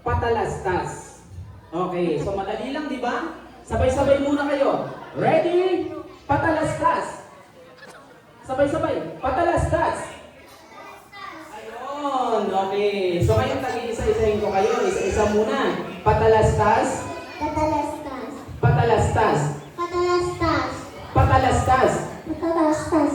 patalastas. Okay, so madali lang, di ba? Sabay-sabay muna kayo. Ready? Patalastas. Sabay-sabay. Patalastas. Ayun, okay. So ngayon tagi-isa-isahin ko kayo. Isa-isa muna. Patalastas. Patalastas. Patalastas. Patalastas. Patalastas. Patalastas.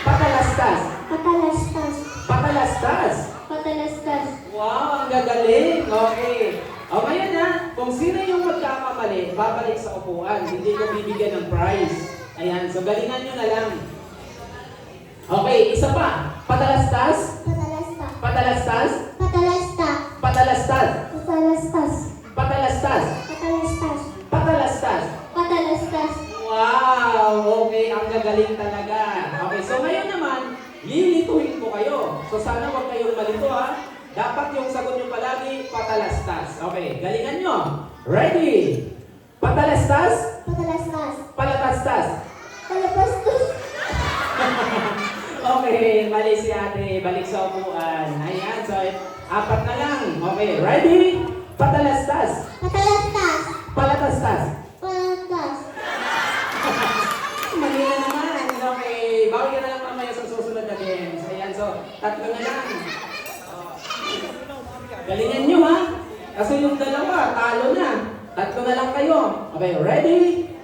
Patalastas. Patalastas. Patalastas. Patalastas. Wow, ang gagaling. Okay. O ngayon na, kung sino yung magkakamali, babalik sa upuan. Hindi ko bibigyan ng prize. Ayan, so galingan nyo na lang. Okay, isa pa. Patalastas. Patalastas. Patalastas. Patalastas. Patalastas. Patalastas. Patalastas. Patalastas. Patalastas. Patalastas. Wow! Okay, ang gagaling talaga. Okay, so ngayon naman, lilituhin ko kayo. So sana huwag kayong malito ha. Dapat yung sagot nyo palagi, patalastas. Okay, galingan nyo. Ready? Patalastas? Patalastas. Palatastas. Palapastos. Okay, mali si ate. Balik sa upuan. Ayan, so apat na lang. Okay, ready? Patalastas. Patalastas. Palatastas. Patalastas. Mali na naman. Okay, bawi ka na lang mamaya sa susunod na games. Ayan, so tatlo na lang. Galingan nyo ha. Kasi yung dalawa, talo na. Tatlo na lang kayo. Okay, ready?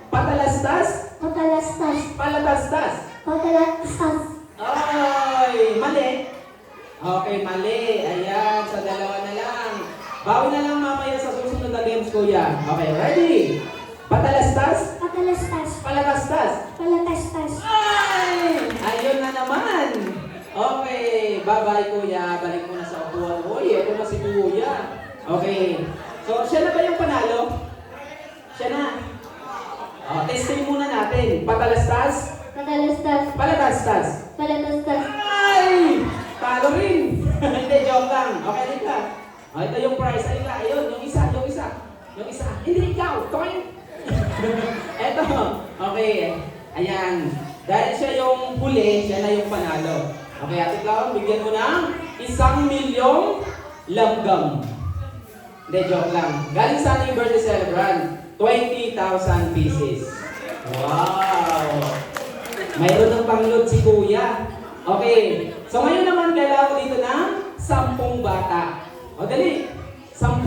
Patalastas. Patalastas. Palatastas. Patalastas. Ay, mali. Okay, mali. Ayan, sa dalawa na lang. Bawi na lang mamaya sa susunod na games, kuya. Okay, ready? Patalastas. Patalastas. Palatastas. Palatastas. Ay! Ayun na naman. Okay, bye-bye kuya. Balik mo na sa upuan. Uy, ito na si kuya. Okay. So, siya na ba yung panalo? Siya na. Testing muna natin. Patalastas. Patalastas. Palatastas. Palatastas. Ay! Talo rin. Hindi, joke lang. Okay, halika. Ito yung prize. Halika. Ayun, yung isa. Yung isa. Hindi, ikaw. Toing! Eto. Okay. Ayan. Dahil siya yung huli, siya na yung panalo. Okay, Ate Clown, bigyan mo ng 1,000,000 langgam. Hindi, joke lang. Galing sa ating birthday celebrant, 20,000 pieces. Wow! Mayroon ng pangload si Kuya. Okay. So ngayon naman, kailangan ko dito ng 10 bata. O, dali. 10